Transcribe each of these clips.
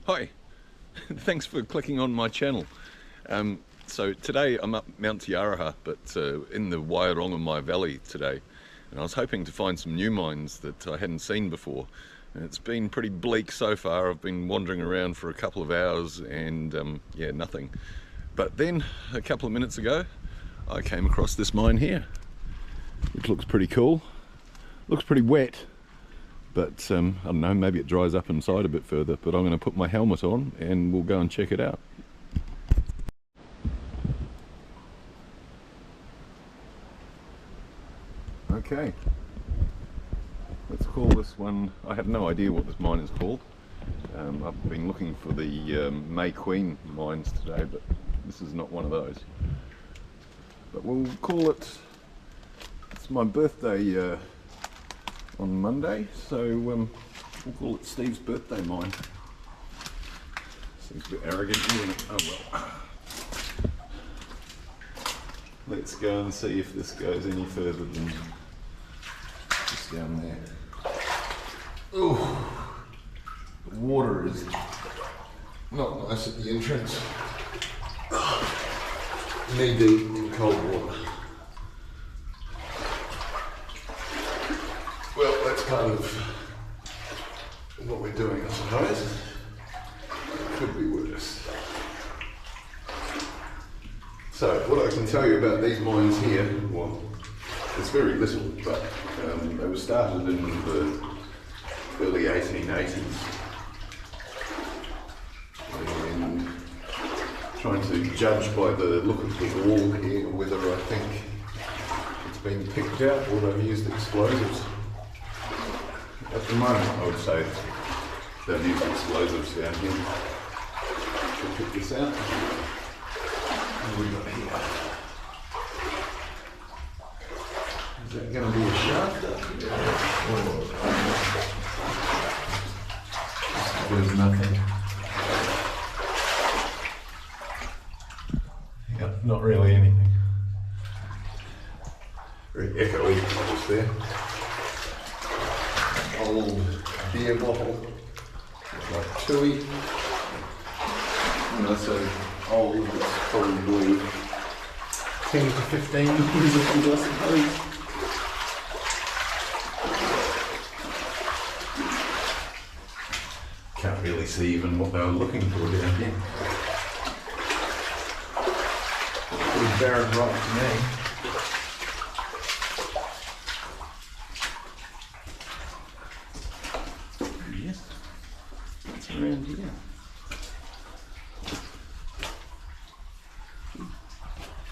Hi, thanks for clicking on my channel. So today I'm up Mount Te Aroha, but in the Waiorongomai Valley today, and I was hoping to find some new mines that I hadn't seen before. And it's been pretty bleak so far. I've been wandering around for a couple of hours and yeah, nothing. But then a couple of minutes ago I came across this mine here, which looks pretty cool. Looks pretty wet, but I don't know, maybe it dries up inside a bit further. But I'm going to put my helmet on and we'll go and check it out. Okay, let's call this one, I have no idea what this mine is called. I've been looking for the May Queen mines today, but this is not one of those. But we'll call it, it's my birthday on Monday, so we'll call it Steve's birthday mine. Seems a bit arrogant, isn't it? Oh well. Let's go and see if this goes any further than just down there. Oh, the water is not nice at the entrance. Knee deep in cold water. Well, that's kind of what we're doing, I suppose. It could be worse. So, what I can tell you about these mines here, well, it's very little, but they were started in the early 1880s. And trying to judge by the look of the wall here whether I think it's been picked out or they've used explosives. At the moment, I would say they've used explosives down here. Should pick this out. What have we got here? Is that going to be a shaft up here? There's nothing. Yeah, not really anything. Very echoey bubbles there. Old beer bottle, like Tui. And that's a old, it's probably 10 to 15 years old, I suppose. Can't really see even what they were looking for down here. Pretty barren rock to me. Yes, it's around here.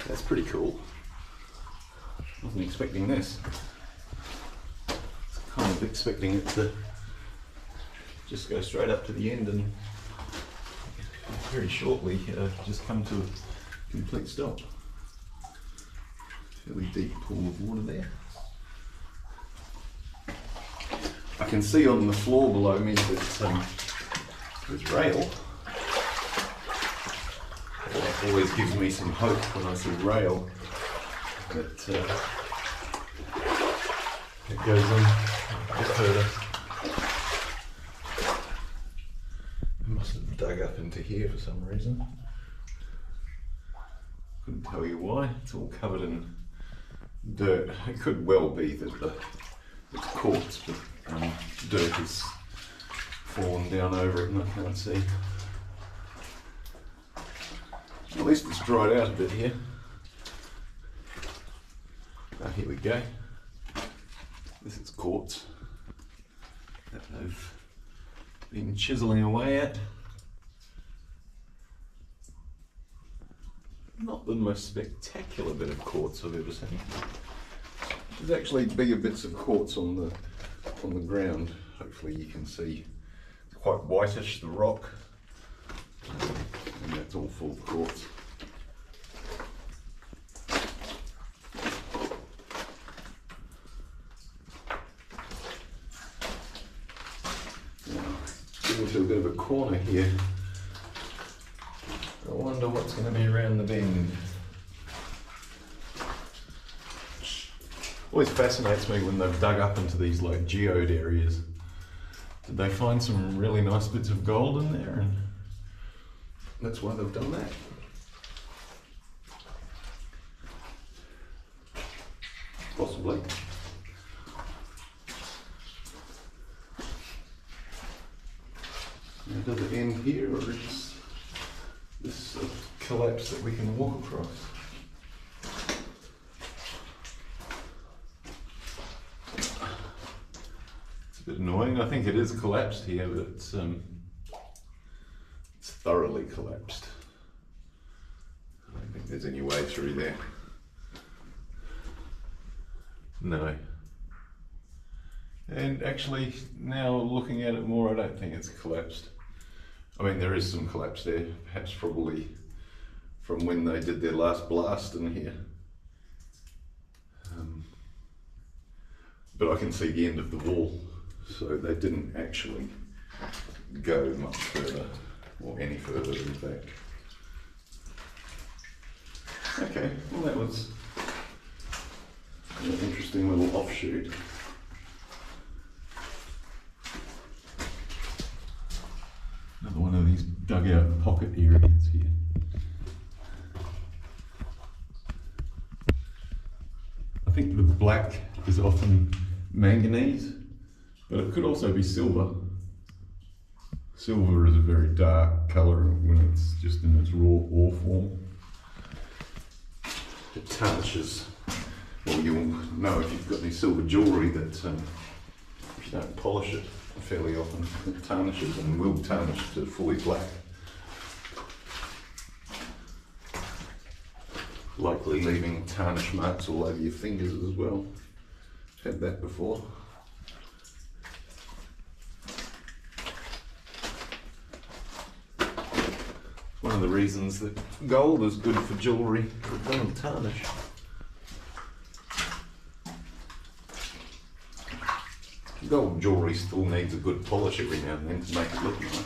That's pretty cool. Wasn't expecting this. Kind of expecting it to just go straight up to the end and very shortly just come to a complete stop. Fairly deep pool of water there. I can see on the floor below me that there's rail. That always gives me some hope when I see rail that it goes on a bit further. I must have dug up into here for some reason. Couldn't tell you why. It's all covered in dirt. It could well be that it's quartz, but dirt has fallen down over it and I can't see. At least it's dried out a bit here. Ah, here we go. This is quartz that they've been chiseling away at. Not the most spectacular bit of quartz I've ever seen. There's actually bigger bits of quartz on the ground. Hopefully you can see. It's quite whitish, the rock. And that's all full of quartz. Now, getting to a bit of a corner here. I wonder what's going to be around the bend. Always fascinates me when they've dug up into these like geode areas Did they find some really nice bits of gold in there? And that's why they've done that. Possibly. Now, does it end here, or is this a collapse that we can walk across? It's a bit annoying. I think it is collapsed here, but it's thoroughly collapsed. I don't think there's any way through there. No. And actually, now looking at it more, I don't think it's collapsed. I mean, there is some collapse there, perhaps probably from when they did their last blast in here. But I can see the end of the wall, so they didn't actually go much further, or any further in fact. Okay, well that was an interesting little offshoot. Another one of these dugout pocket areas here. I think the black is often manganese, but it could also be silver. Silver is a very dark colour when it's just in its raw ore form. It tarnishes. Well, you'll know if you've got any silver jewellery that if you don't polish it fairly often, it tarnishes and will tarnish to fully black. Likely leaving tarnish marks all over your fingers as well. Had that before. One of the reasons that gold is good for jewellery, it doesn't tarnish. Gold jewellery still needs a good polish every now and then to make it look nice.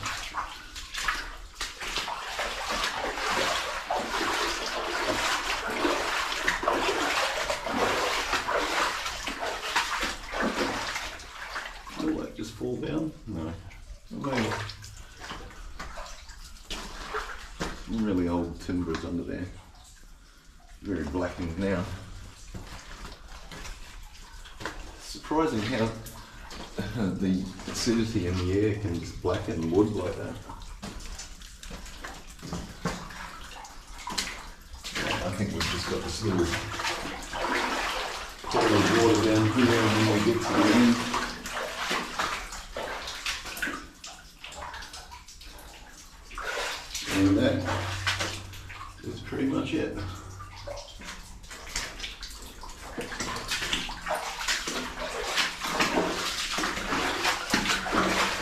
Will that just fall down? No. Maybe. Some really old timbers under there. Very blackened now. Surprising how the acidity in the air can just blacken wood like that. I think we've just got this little pool of water down here, and when we get to the end, and that is pretty much it.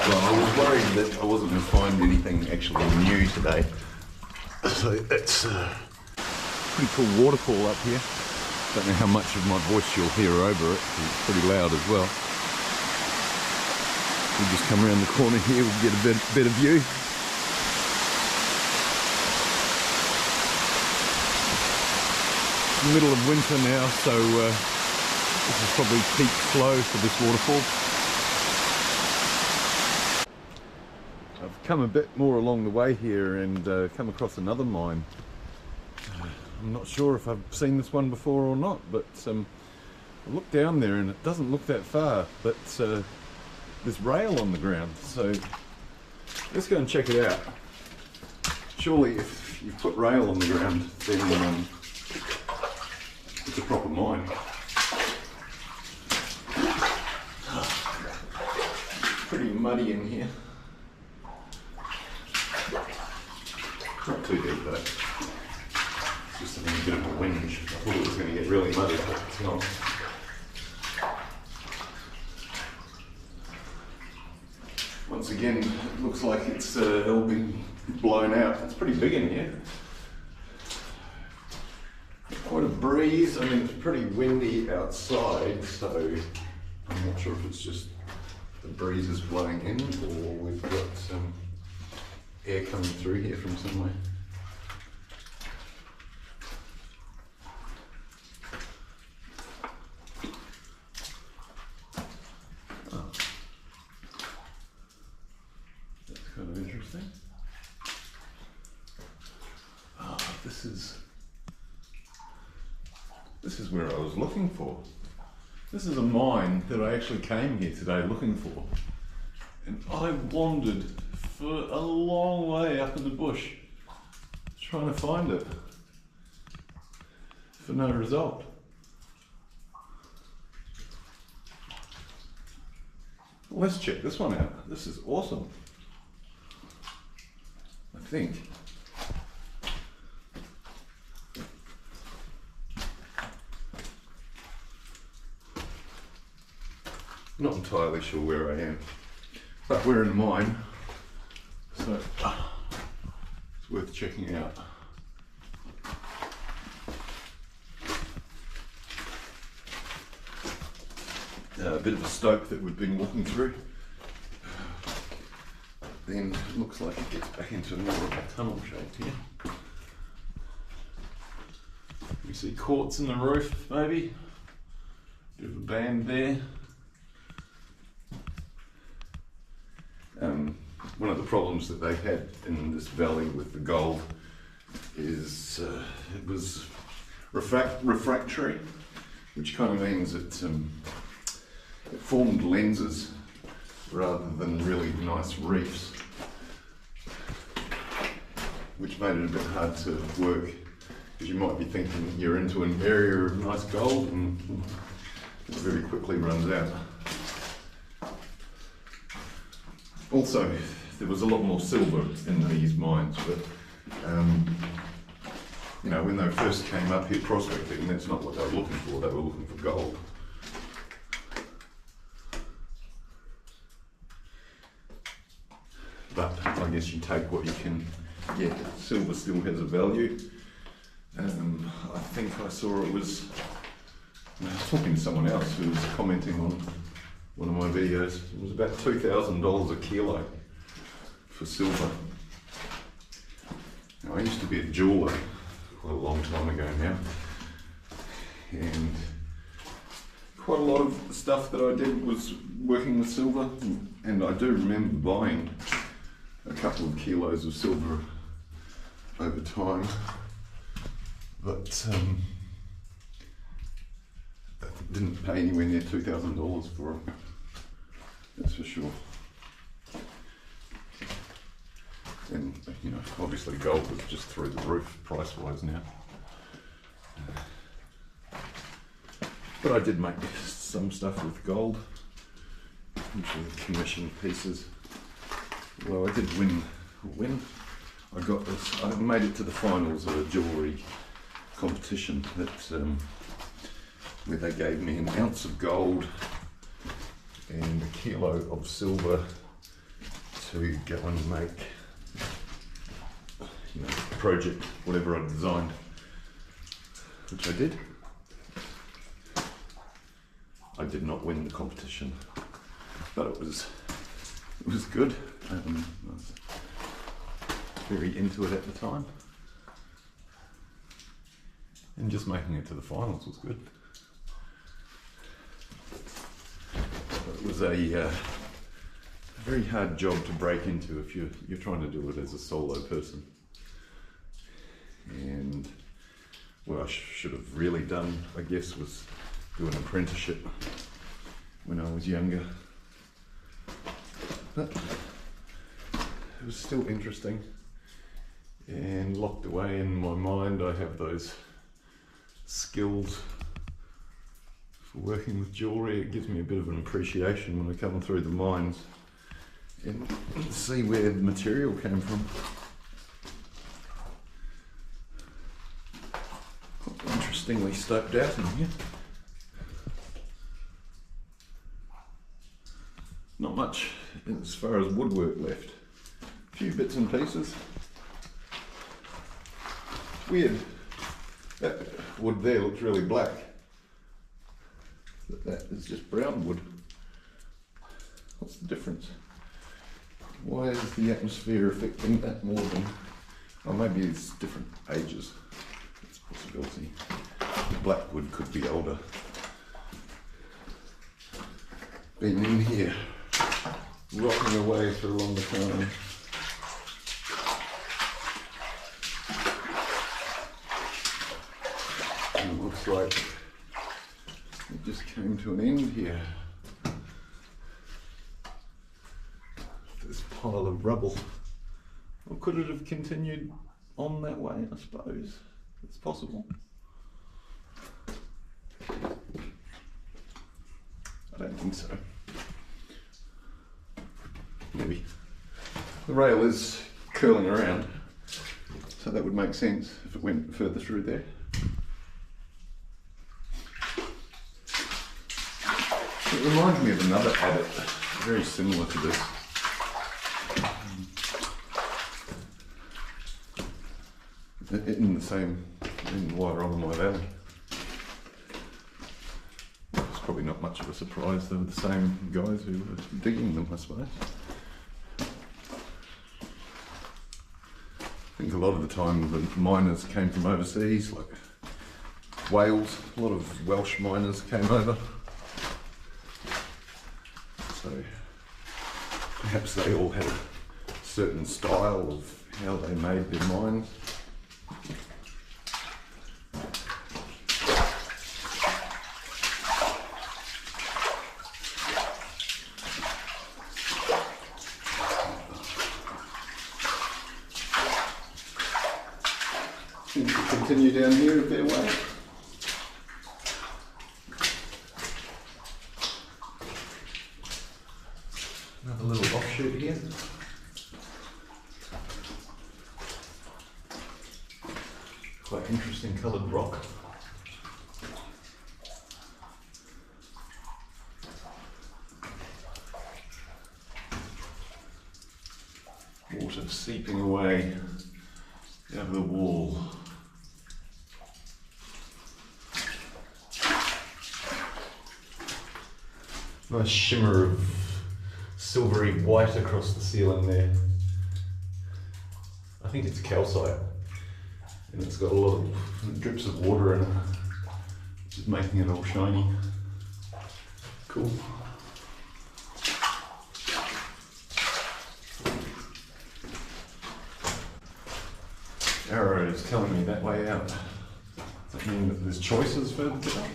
Well, I was worried that I wasn't going to find anything actually new today. So it's a pretty cool waterfall up here. Don't know how much of my voice you'll hear over it, it's pretty loud as well. We'll just come around the corner here, we'll get a better view. It's the middle of winter now, so this is probably peak flow for this waterfall. I've come a bit more along the way here and come across another mine. I'm not sure if I've seen this one before or not, but I looked down there and it doesn't look that far, but there's rail on the ground, so let's go and check it out. Surely if you put rail on the ground, then it's a proper mine. Pretty muddy in here. Not too deep though. It's just a bit of a whinge. I thought it was going to get really muddy, but it's not. Once again, it looks like it's all been blown out. It's pretty big in here. Quite a breeze. I mean, it's pretty windy outside, so I'm not sure if it's just the breeze is blowing in or we've got some air coming through here from somewhere. interesting. Oh, this is where I was looking for. This is a mine that I actually came here today looking for. And I wandered for a long way up in the bush trying to find it for no result. Let's check this one out. This is awesome. I think. Not entirely sure where I am, but we're in a mine, so it's worth checking out. A bit of a stope that we've been walking through. Then it looks like it gets back into more of a tunnel shape here. We see quartz in the roof, maybe. Bit of a band there. One of the problems that they had in this valley with the gold is it was refractory, which kind of means it formed lenses rather than really nice reefs, which made it a bit hard to work, because you might be thinking you're into an area of nice gold and it very quickly runs out. Also, there was a lot more silver in these mines, but you know, when they first came up here prospecting, that's not what they were looking for. They were looking for gold. But I guess you take what you can get. Silver still has a value. I think I saw I was talking to someone else who was commenting on one of my videos. It was about $2,000 a kilo for silver. Now, I used to be a jeweller quite a long time ago now, and quite a lot of the stuff that I did was working with silver, and I do remember buying a couple of kilos of silver over time, but I didn't pay anywhere near $2,000 for it, that's for sure. And you know, obviously gold was just through the roof price-wise now. But I did make some stuff with gold, usually commissioned pieces. Well, I did win. I got this. I made it to the finals of a jewellery competition that where they gave me an ounce of gold and a kilo of silver to go and make, you know, the project, whatever I designed, which I did. I did not win the competition, but it was good. I was very into it at the time, and just making it to the finals was good. It was a very hard job to break into if you're trying to do it as a solo person. And what I should have really done, I guess, was do an apprenticeship when I was younger. But it was still interesting, and locked away in my mind I have those skills for working with jewellery. It gives me a bit of an appreciation when I come through the mines and see where the material came from. Interestingly stoked out in here. Not much as far as woodwork left. A few bits and pieces. It's weird. That wood there looks really black. But that is just brown wood. What's the difference? Why is the atmosphere affecting that more than... Oh, maybe it's different ages. That's a possibility. The black wood could be older. Been in here, rotting away for a longer time. like it just came to an end here. This pile of rubble. Or could it have continued on that way, I suppose? It's possible. I don't think so. Maybe. The rail is curling around, so that would make sense if it went further through there. It reminds me of another adit, very similar to this. In the same, in Waiorongomai Valley. It's probably not much of a surprise, they were the same guys who were digging them, I suppose. I think a lot of the time the miners came from overseas, like Wales. A lot of Welsh miners came over. So perhaps they all had a certain style of how they made their mines. Continue down here a fair way. Another little offshoot again. Quite interesting coloured rock. Water seeping away out of the wall. Nice shimmer of silvery white across the ceiling there. I think it's calcite, and it's got a lot of drips of water in it, which is making it all shiny. Cool. Arrow is telling me that way out. Does that mean that there's choices further down?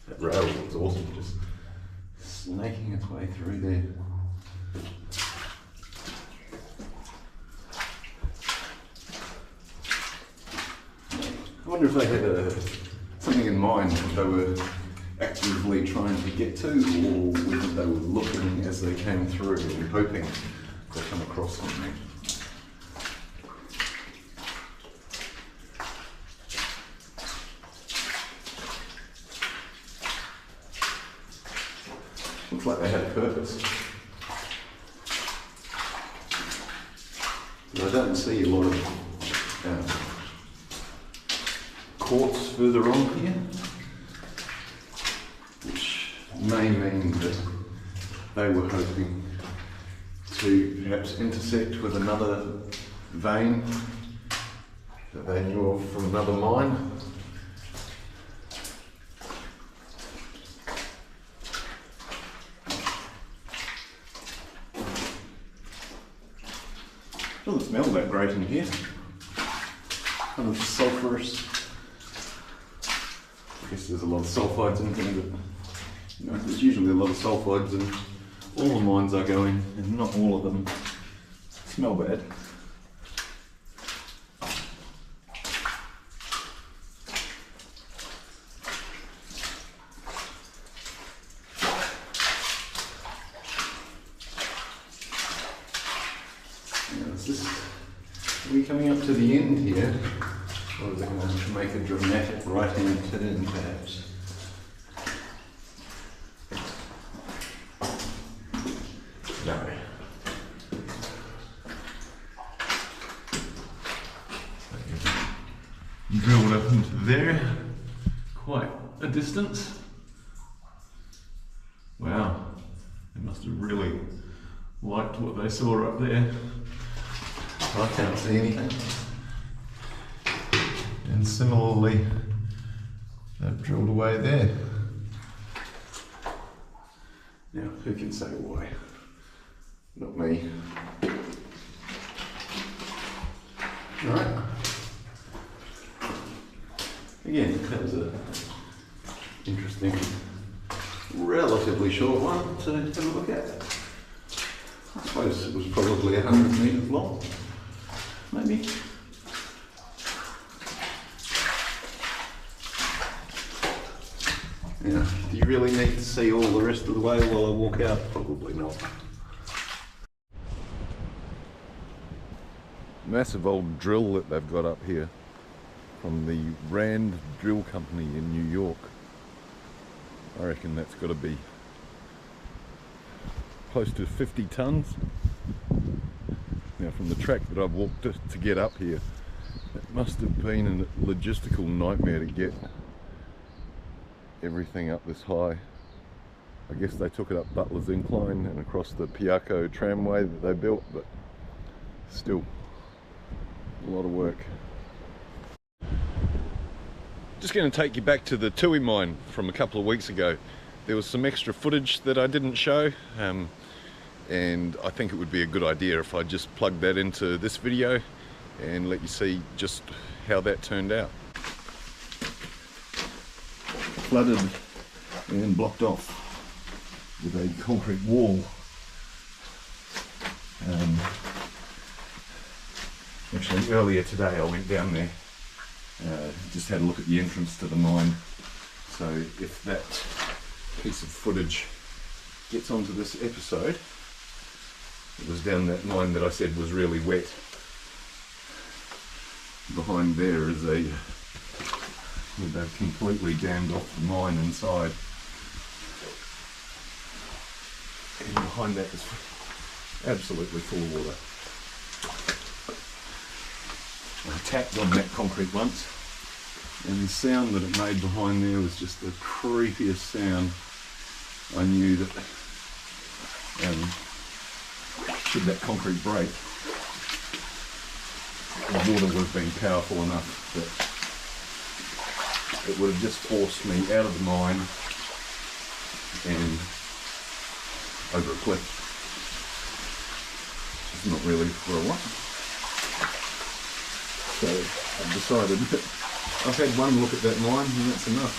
That rail looks awesome, just snaking its way through there. I wonder if they had something in mind that they were actively trying to get to, or whether they were looking as they came through and hoping to come across something. Looks like they had a purpose. I don't see a lot of quartz further on here, which may mean that they were hoping to perhaps intersect with another vein that they knew of from another mine. Doesn't smell that great in here. Kind of sulphurous. I guess there's a lot of sulphides in here, but you know, there's usually a lot of sulphides in all the mines I go in, and not all of them smell bad. Are we coming up to the end here, or is it going to make a dramatic right-hand turn perhaps? No. Drilled up into there, quite a distance. Wow, they must have really liked what they saw up there. I can't see anything. And similarly, they've drilled away there. Now, who can say why? Not me. Alright. Again, that was a interesting, relatively short one to have a look at. I suppose it was probably 100 metres long, maybe. Now, do you really need to see all the rest of the way while I walk out? Probably not. Massive old drill that they've got up here from the Rand Drill Company in New York. I reckon that's got to be close to 50 tons. Now, from the track that I've walked to get up here, it must have been a logistical nightmare to get everything up this high. I guess they took it up Butler's Incline and across the Piarco tramway that they built, but still a lot of work. Just going to take you back to the Tui mine from a couple of weeks ago. There was some extra footage that I didn't show, and I think it would be a good idea if I just plugged that into this video and let you see just how that turned out. Flooded and blocked off with a concrete wall. Actually, earlier today I went down there, just had a look at the entrance to the mine. So if that piece of footage gets onto this episode, it was down that mine that I said was really wet. Behind there is they've completely dammed off the mine inside. And behind that is absolutely full of water. I tapped on that concrete once, and the sound that it made behind there was just the creepiest sound. I knew that should that concrete break, the water would have been powerful enough that it would have just forced me out of the mine and over a cliff. It's not really for a lot. So I've decided that I've had one look at that mine and that's enough.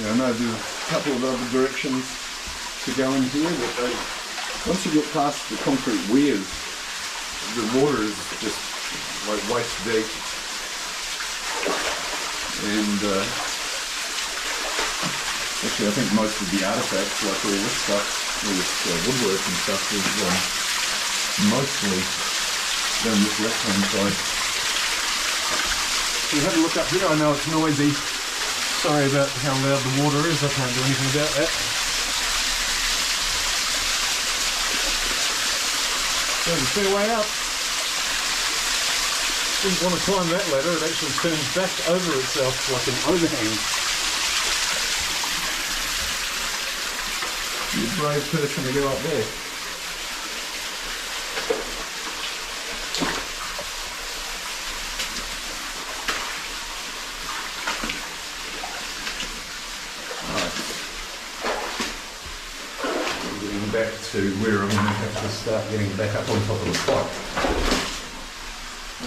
Now I know there's a couple of other directions to go in here, but once you get past the concrete weirs, the water is just like waist deep. And actually I think most of the artefacts, like all this stuff, all this woodwork and stuff, is mostly down this left-hand side. So you have a look up here. I know it's noisy. Sorry about how loud the water is. I can't do anything about that. There's a fair way up. Didn't want to climb that ladder. It actually turns back over itself like an overhang. You're a brave person to go up there. Back to where I'm going to have to start getting back up on top of the pipe.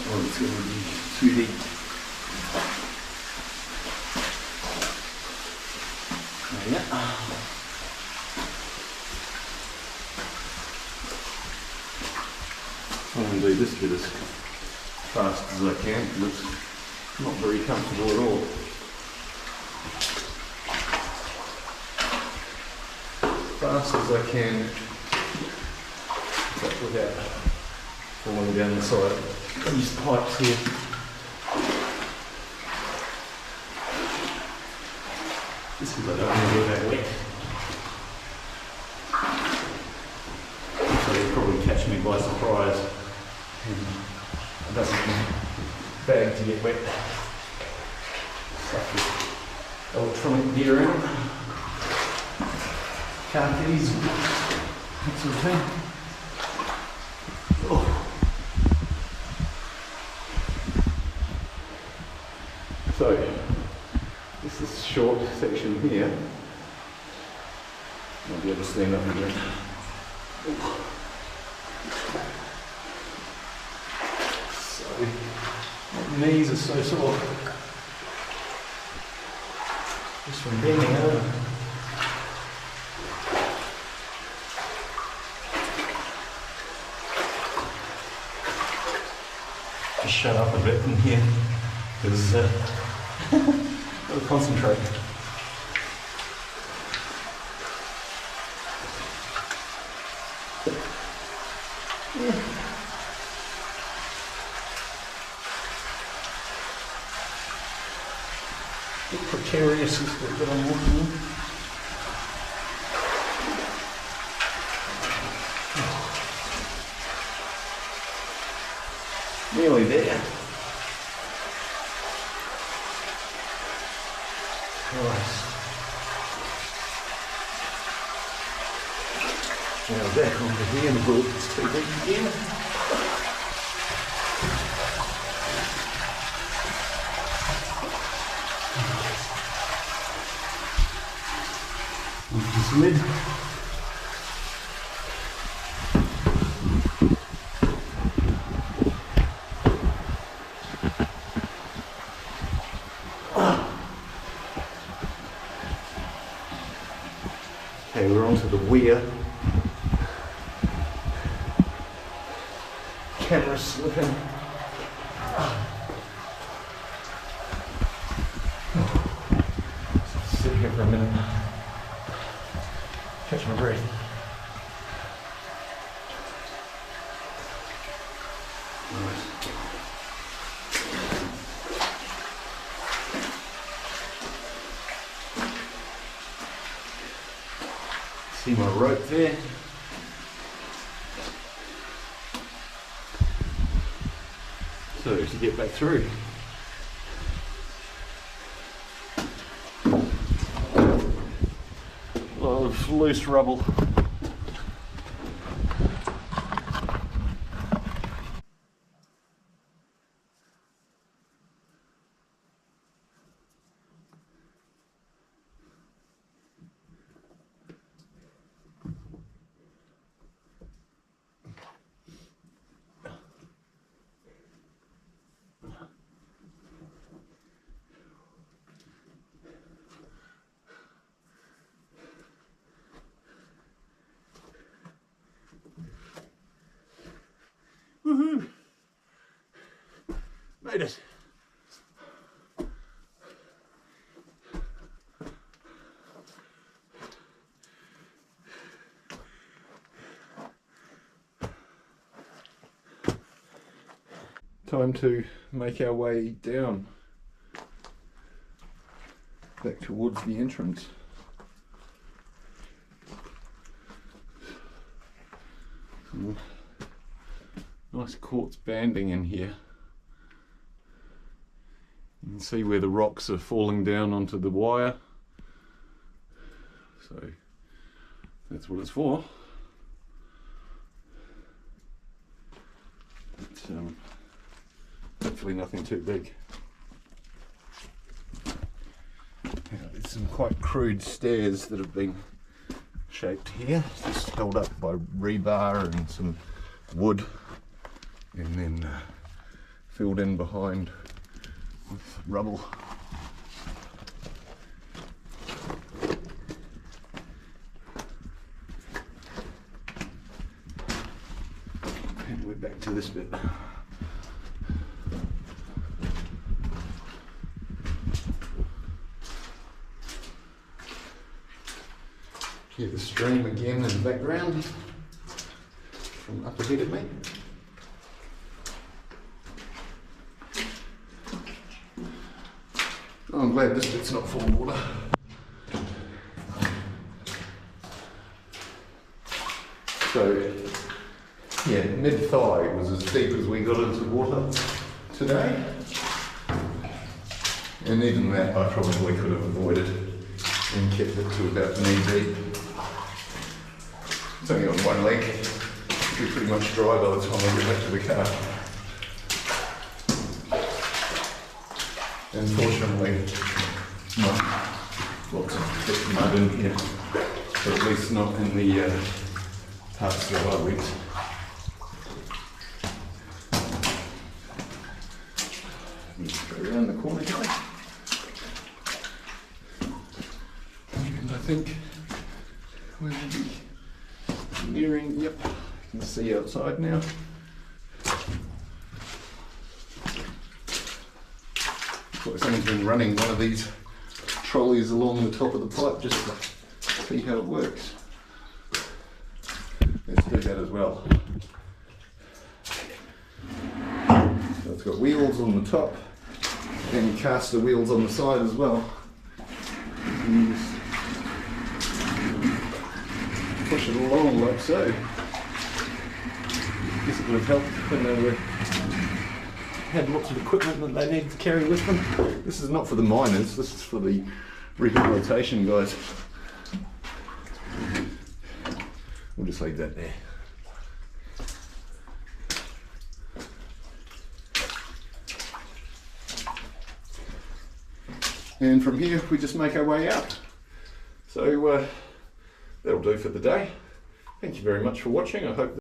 Oh, it's going to be too deep. There you go. Try and do this bit as fast as I can because it's not very comfortable at all. Fast as I can, without falling down the side of these pipes here. This is I don't want to get that wet. So you'll probably catch me by surprise. It doesn't bag to get wet. Stuff with electronic gear in it. Car keys, that sort of thing. Oh. So, this is a short section here. I'll be able to stand up and So, my knees are so sore. Just from bending over. Just shut up a bit in here, because I've got to concentrate. A bit precarious is the bit I'm walking in. Nearly there. Nice. Now back onto here and look, it's too deep again. This lid. Okay, we're onto the weir. Camera slipping. Sit here for a minute. Catch my breath. See my rope there? So to get back through. A lot of loose rubble. Woohoo! Made it. Time to make our way down back towards the entrance. Nice quartz banding in here. You can see where the rocks are falling down onto the wire. So that's what it's for. But, hopefully nothing too big. There's some quite crude stairs that have been shaped here, just held up by rebar and some wood, and then filled in behind with rubble. And we're back to this bit. Hear the stream again in the background from up ahead of me. Oh, I'm glad this bit's not full of water. So, yeah, mid-thigh was as deep as we got into water today. And even that I probably could have avoided and kept it to about knee deep. It's only on one leg. It'll be pretty much dry by the time I get back to the car. Unfortunately, lots of thick mud in here, but at least not in the pass through our rigs. Just go around the corner here. And I think we will be nearing, yep, you can see outside now. Looks like someone's been running one of these trolleys along the top of the pipe just to see how it works. Let's do that as well. So it's got wheels on the top and caster wheels on the side as well. You just push it along like so. I guess it would have helped when they had lots of equipment that they needed to carry with them. This is not for the miners, this is for the rehabilitation guys. We'll just leave that there. And from here we just make our way out. So that'll do for the day. Thank you very much for watching. I hope